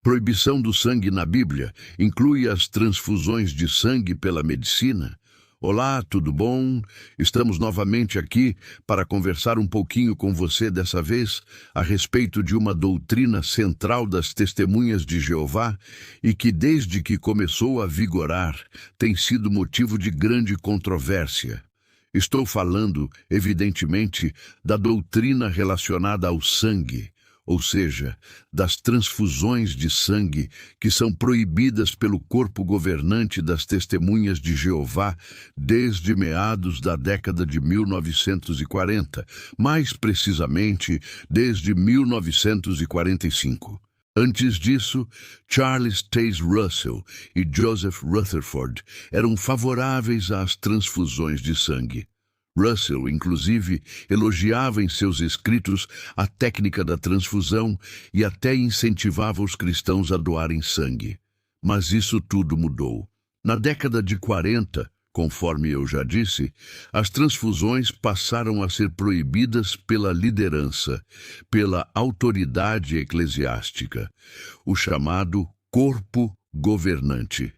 Proibição do sangue na Bíblia inclui as transfusões de sangue pela medicina? Olá, tudo bom? Estamos novamente aqui para conversar um pouquinho com você dessa vez a respeito de uma doutrina central das Testemunhas de Jeová e que desde que começou a vigorar tem sido motivo de grande controvérsia. Estou falando, evidentemente, da doutrina relacionada ao sangue, ou seja, das transfusões de sangue que são proibidas pelo corpo governante das Testemunhas de Jeová desde meados da década de 1940, mais precisamente desde 1945. Antes disso, Charles Taze Russell e Joseph Rutherford eram favoráveis às transfusões de sangue. Russell, inclusive, elogiava em seus escritos a técnica da transfusão e até incentivava os cristãos a doarem sangue. Mas isso tudo mudou. Na década de 40, conforme eu já disse, as transfusões passaram a ser proibidas pela liderança, pela autoridade eclesiástica, o chamado corpo governante.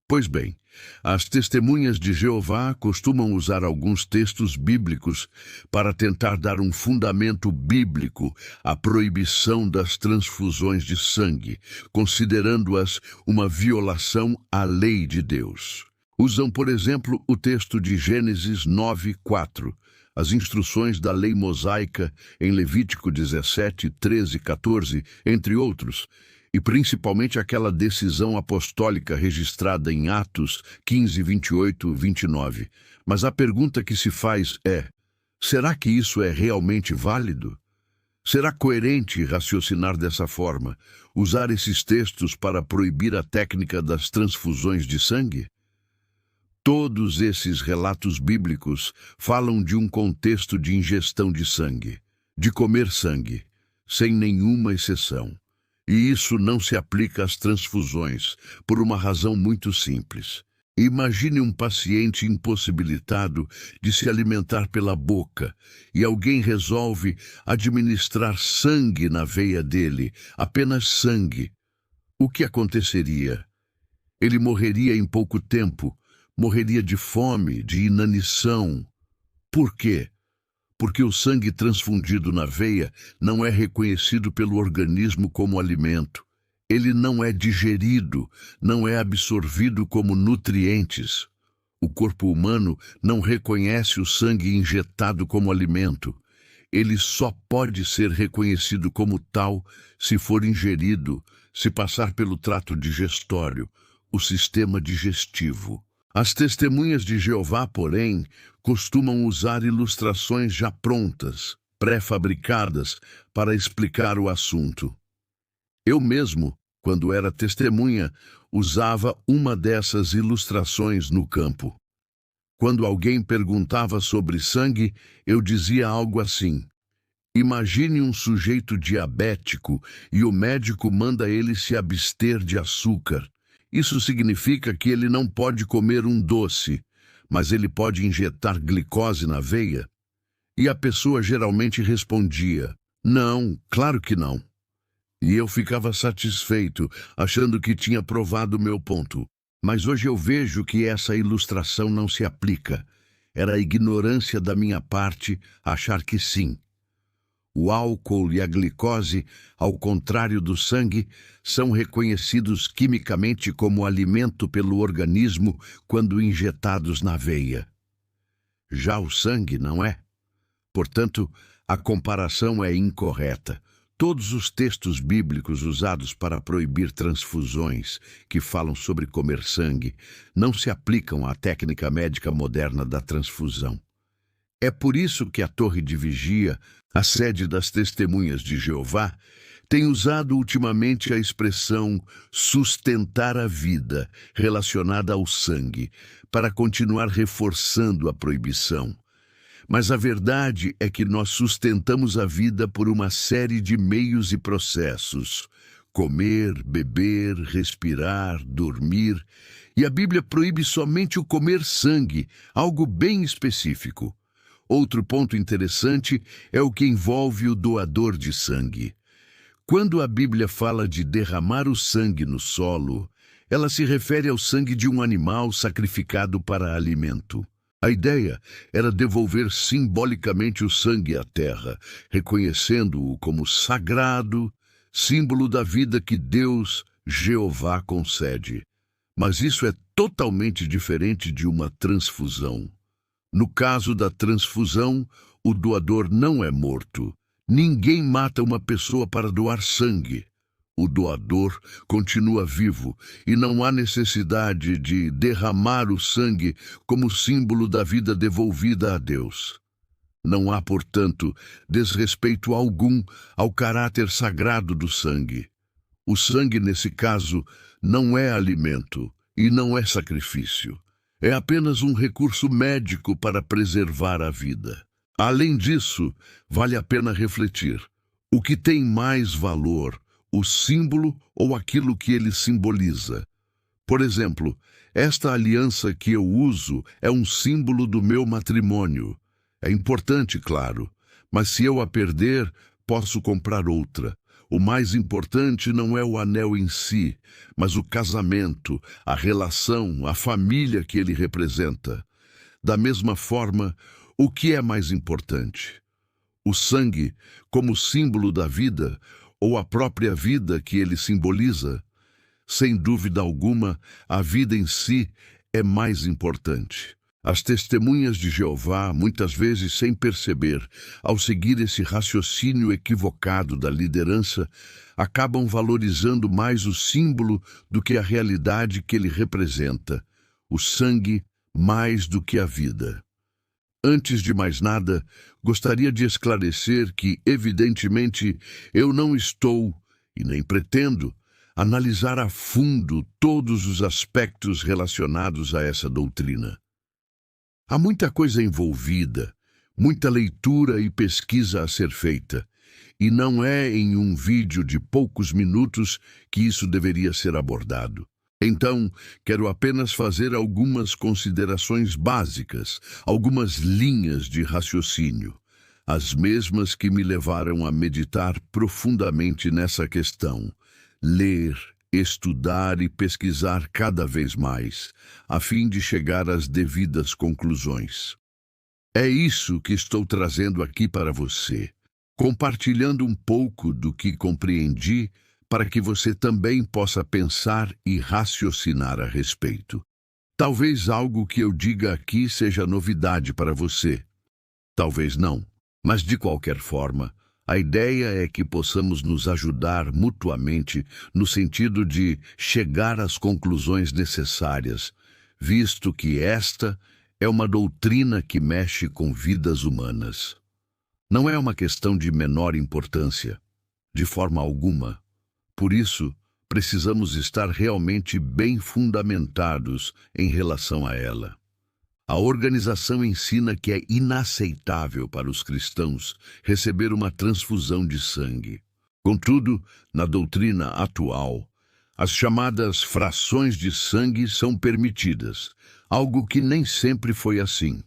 Pois bem, as Testemunhas de Jeová costumam usar alguns textos bíblicos para tentar dar um fundamento bíblico à proibição das transfusões de sangue, considerando-as uma violação à lei de Deus. Usam, por exemplo, o texto de Gênesis 9:4, as instruções da lei mosaica em Levítico 17, 13 e 14, entre outros, e principalmente aquela decisão apostólica registrada em Atos 15, 28, 29. Mas a pergunta que se faz é: será que isso é realmente válido? Será coerente raciocinar dessa forma, usar esses textos para proibir a técnica das transfusões de sangue? Todos esses relatos bíblicos falam de um contexto de ingestão de sangue, de comer sangue, sem nenhuma exceção. E isso não se aplica às transfusões, por uma razão muito simples. Imagine um paciente impossibilitado de se alimentar pela boca e alguém resolve administrar sangue na veia dele, apenas sangue. O que aconteceria? Ele morreria em pouco tempo, morreria de fome, de inanição. Por quê? Porque o sangue transfundido na veia não é reconhecido pelo organismo como alimento. Ele não é digerido, não é absorvido como nutrientes. O corpo humano não reconhece o sangue injetado como alimento. Ele só pode ser reconhecido como tal se for ingerido, se passar pelo trato digestório, o sistema digestivo. As Testemunhas de Jeová, porém, costumam usar ilustrações já prontas, pré-fabricadas, para explicar o assunto. Eu mesmo, quando era testemunha, usava uma dessas ilustrações no campo. Quando alguém perguntava sobre sangue, eu dizia algo assim: imagine um sujeito diabético e o médico manda ele se abster de açúcar. Isso significa que ele não pode comer um doce, mas ele pode injetar glicose na veia? E a pessoa geralmente respondia: não, claro que não. E eu ficava satisfeito, achando que tinha provado o meu ponto. Mas hoje eu vejo que essa ilustração não se aplica. Era a ignorância da minha parte achar que sim. O álcool e a glicose, ao contrário do sangue, são reconhecidos quimicamente como alimento pelo organismo quando injetados na veia. Já o sangue não é. Portanto, a comparação é incorreta. Todos os textos bíblicos usados para proibir transfusões, que falam sobre comer sangue, não se aplicam à técnica médica moderna da transfusão. É por isso que a Torre de Vigia, a sede das Testemunhas de Jeová, tem usado ultimamente a expressão sustentar a vida relacionada ao sangue, para continuar reforçando a proibição. Mas a verdade é que nós sustentamos a vida por uma série de meios e processos: comer, beber, respirar, dormir. E a Bíblia proíbe somente o comer sangue, algo bem específico. Outro ponto interessante é o que envolve o doador de sangue. Quando a Bíblia fala de derramar o sangue no solo, ela se refere ao sangue de um animal sacrificado para alimento. A ideia era devolver simbolicamente o sangue à terra, reconhecendo-o como sagrado, símbolo da vida que Deus, Jeová, concede. Mas isso é totalmente diferente de uma transfusão. No caso da transfusão, o doador não é morto. Ninguém mata uma pessoa para doar sangue. O doador continua vivo e não há necessidade de derramar o sangue como símbolo da vida devolvida a Deus. Não há, portanto, desrespeito algum ao caráter sagrado do sangue. O sangue, nesse caso, não é alimento e não é sacrifício. É apenas um recurso médico para preservar a vida. Além disso, vale a pena refletir: o que tem mais valor, o símbolo ou aquilo que ele simboliza? Por exemplo, esta aliança que eu uso é um símbolo do meu matrimônio. É importante, claro, mas se eu a perder, posso comprar outra. O mais importante não é o anel em si, mas o casamento, a relação, a família que ele representa. Da mesma forma, o que é mais importante? O sangue, como símbolo da vida, ou a própria vida que ele simboliza? Sem dúvida alguma, a vida em si é mais importante. As testemunhas de Jeová, muitas vezes sem perceber, ao seguir esse raciocínio equivocado da liderança, acabam valorizando mais o símbolo do que a realidade que ele representa, o sangue mais do que a vida. Antes de mais nada, gostaria de esclarecer que, evidentemente, eu não estou, e nem pretendo, analisar a fundo todos os aspectos relacionados a essa doutrina. Há muita coisa envolvida, muita leitura e pesquisa a ser feita, e não é em um vídeo de poucos minutos que isso deveria ser abordado. Então, quero apenas fazer algumas considerações básicas, algumas linhas de raciocínio, as mesmas que me levaram a meditar profundamente nessa questão, ler, estudar e pesquisar cada vez mais, a fim de chegar às devidas conclusões. É isso que estou trazendo aqui para você, compartilhando um pouco do que compreendi para que você também possa pensar e raciocinar a respeito. Talvez algo que eu diga aqui seja novidade para você. Talvez não, mas de qualquer forma, a ideia é que possamos nos ajudar mutuamente no sentido de chegar às conclusões necessárias, visto que esta é uma doutrina que mexe com vidas humanas. Não é uma questão de menor importância, de forma alguma. Por isso, precisamos estar realmente bem fundamentados em relação a ela. A organização ensina que é inaceitável para os cristãos receber uma transfusão de sangue. Contudo, na doutrina atual, as chamadas frações de sangue são permitidas, algo que nem sempre foi assim.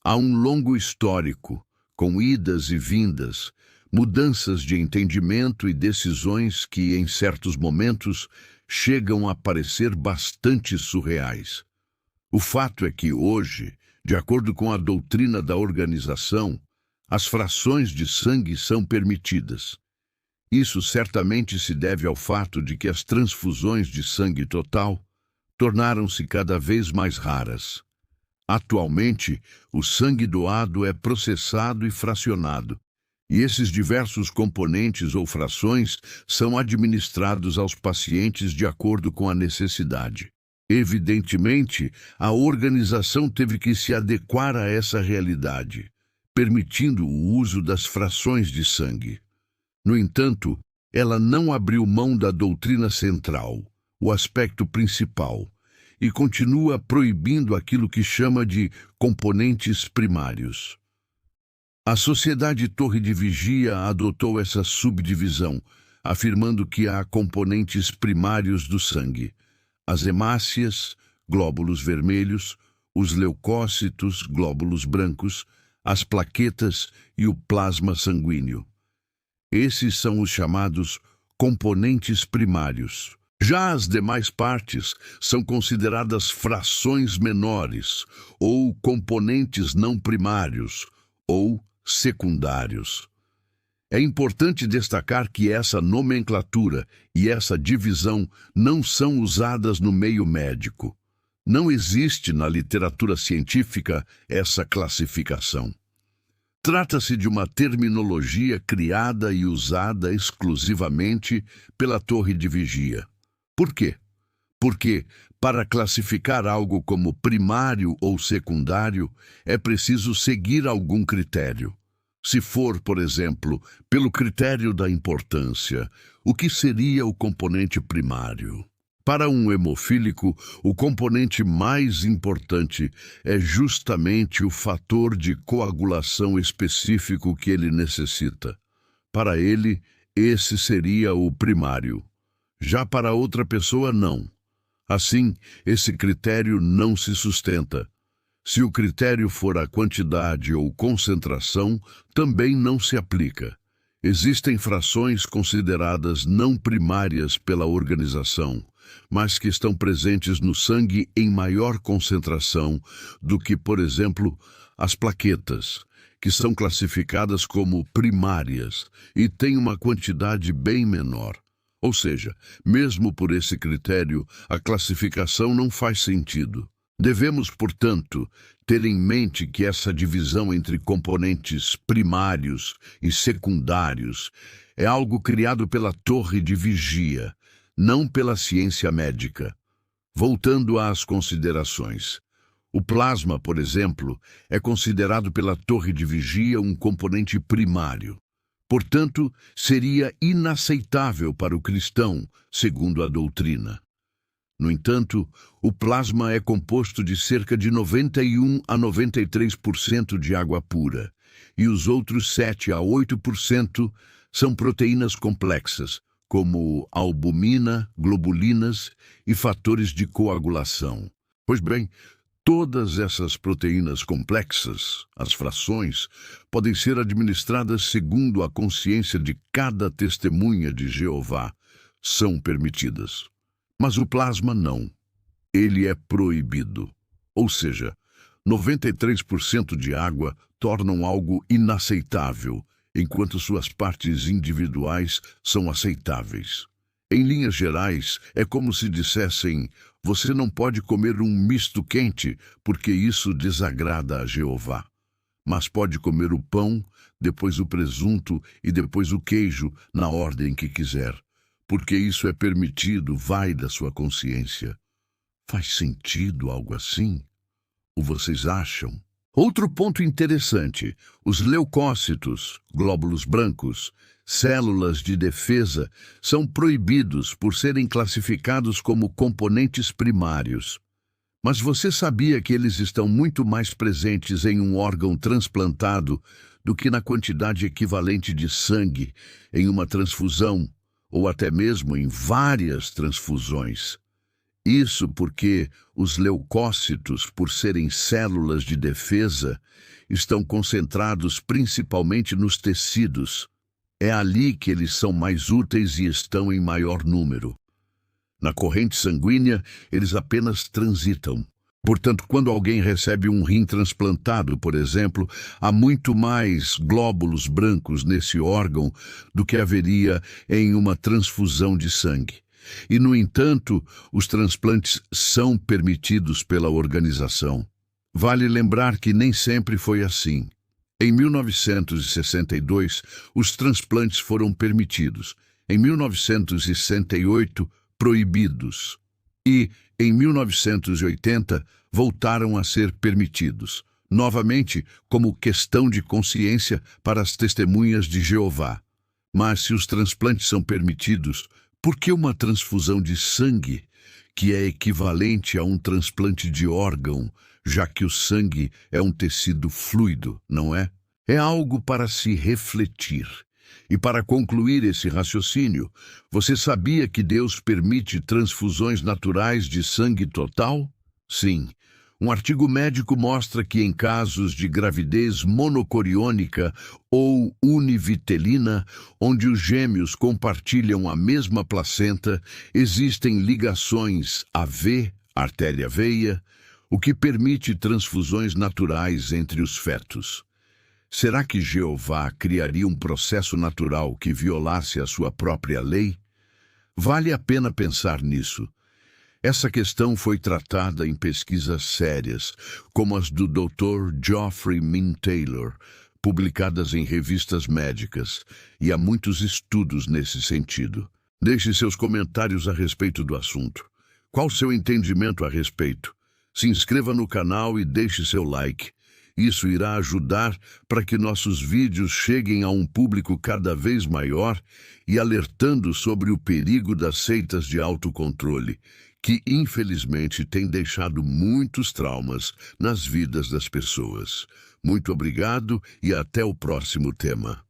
Há um longo histórico, com idas e vindas, mudanças de entendimento e decisões que, em certos momentos, chegam a parecer bastante surreais. O fato é que hoje, de acordo com a doutrina da organização, as frações de sangue são permitidas. Isso certamente se deve ao fato de que as transfusões de sangue total tornaram-se cada vez mais raras. Atualmente, o sangue doado é processado e fracionado, e esses diversos componentes ou frações são administrados aos pacientes de acordo com a necessidade. Evidentemente, a organização teve que se adequar a essa realidade, permitindo o uso das frações de sangue. No entanto, ela não abriu mão da doutrina central, o aspecto principal, e continua proibindo aquilo que chama de componentes primários. A Sociedade Torre de Vigia adotou essa subdivisão, afirmando que há componentes primários do sangue: as hemácias, glóbulos vermelhos, os leucócitos, glóbulos brancos, as plaquetas e o plasma sanguíneo. Esses são os chamados componentes primários. Já as demais partes são consideradas frações menores, ou componentes não primários, ou secundários. É importante destacar que essa nomenclatura e essa divisão não são usadas no meio médico. Não existe na literatura científica essa classificação. Trata-se de uma terminologia criada e usada exclusivamente pela Torre de Vigia. Por quê? Porque, para classificar algo como primário ou secundário, é preciso seguir algum critério. Se for, por exemplo, pelo critério da importância, o que seria o componente primário? Para um hemofílico, o componente mais importante é justamente o fator de coagulação específico que ele necessita. Para ele, esse seria o primário. Já para outra pessoa, não. Assim, esse critério não se sustenta. Se o critério for a quantidade ou concentração, também não se aplica. Existem frações consideradas não primárias pela organização, mas que estão presentes no sangue em maior concentração do que, por exemplo, as plaquetas, que são classificadas como primárias e têm uma quantidade bem menor. Ou seja, mesmo por esse critério, a classificação não faz sentido. Devemos, portanto, ter em mente que essa divisão entre componentes primários e secundários é algo criado pela Torre de Vigia, não pela ciência médica. Voltando às considerações. O plasma, por exemplo, é considerado pela Torre de Vigia um componente primário. Portanto, seria inaceitável para o cristão, segundo a doutrina. No entanto, o plasma é composto de cerca de 91 a 93% de água pura, e os outros 7 a 8% são proteínas complexas, como albumina, globulinas e fatores de coagulação. Pois bem, todas essas proteínas complexas, as frações, podem ser administradas segundo a consciência de cada testemunha de Jeová. São permitidas. Mas o plasma não. Ele é proibido. Ou seja, 93% de água tornam algo inaceitável, enquanto suas partes individuais são aceitáveis. Em linhas gerais, é como se dissessem: você não pode comer um misto quente, porque isso desagrada a Jeová. Mas pode comer o pão, depois o presunto e depois o queijo, na ordem que quiser. Porque isso é permitido, vai da sua consciência. Faz sentido algo assim? Ou vocês acham? Outro ponto interessante: os leucócitos, glóbulos brancos, células de defesa, são proibidos por serem classificados como componentes primários. Mas você sabia que eles estão muito mais presentes em um órgão transplantado do que na quantidade equivalente de sangue em uma transfusão, ou até mesmo em várias transfusões? Isso porque os leucócitos, por serem células de defesa, estão concentrados principalmente nos tecidos. É ali que eles são mais úteis e estão em maior número. Na corrente sanguínea, eles apenas transitam. Portanto, quando alguém recebe um rim transplantado, por exemplo, há muito mais glóbulos brancos nesse órgão do que haveria em uma transfusão de sangue. E, no entanto, os transplantes são permitidos pela organização. Vale lembrar que nem sempre foi assim. Em 1962, os transplantes foram permitidos. Em 1968, proibidos. E, em 1980, voltaram a ser permitidos, novamente como questão de consciência para as testemunhas de Jeová. Mas se os transplantes são permitidos, por que uma transfusão de sangue, que é equivalente a um transplante de órgão, já que o sangue é um tecido fluido, não é? É algo para se refletir. E para concluir esse raciocínio, você sabia que Deus permite transfusões naturais de sangue total? Sim, Um artigo médico mostra que em casos de gravidez monocoriônica ou univitelina, onde os gêmeos compartilham a mesma placenta, existem ligações AV, artéria-veia, o que permite transfusões naturais entre os fetos. Será que Jeová criaria um processo natural que violasse a sua própria lei? Vale a pena pensar nisso. Essa questão foi tratada em pesquisas sérias, como as do Dr. Geoffrey Min Taylor, publicadas em revistas médicas, e há muitos estudos nesse sentido. Deixe seus comentários a respeito do assunto. Qual seu entendimento a respeito? Se inscreva no canal e deixe seu like. Isso irá ajudar para que nossos vídeos cheguem a um público cada vez maior e alertando sobre o perigo das seitas de autocontrole, que infelizmente têm deixado muitos traumas nas vidas das pessoas. Muito obrigado e até o próximo tema.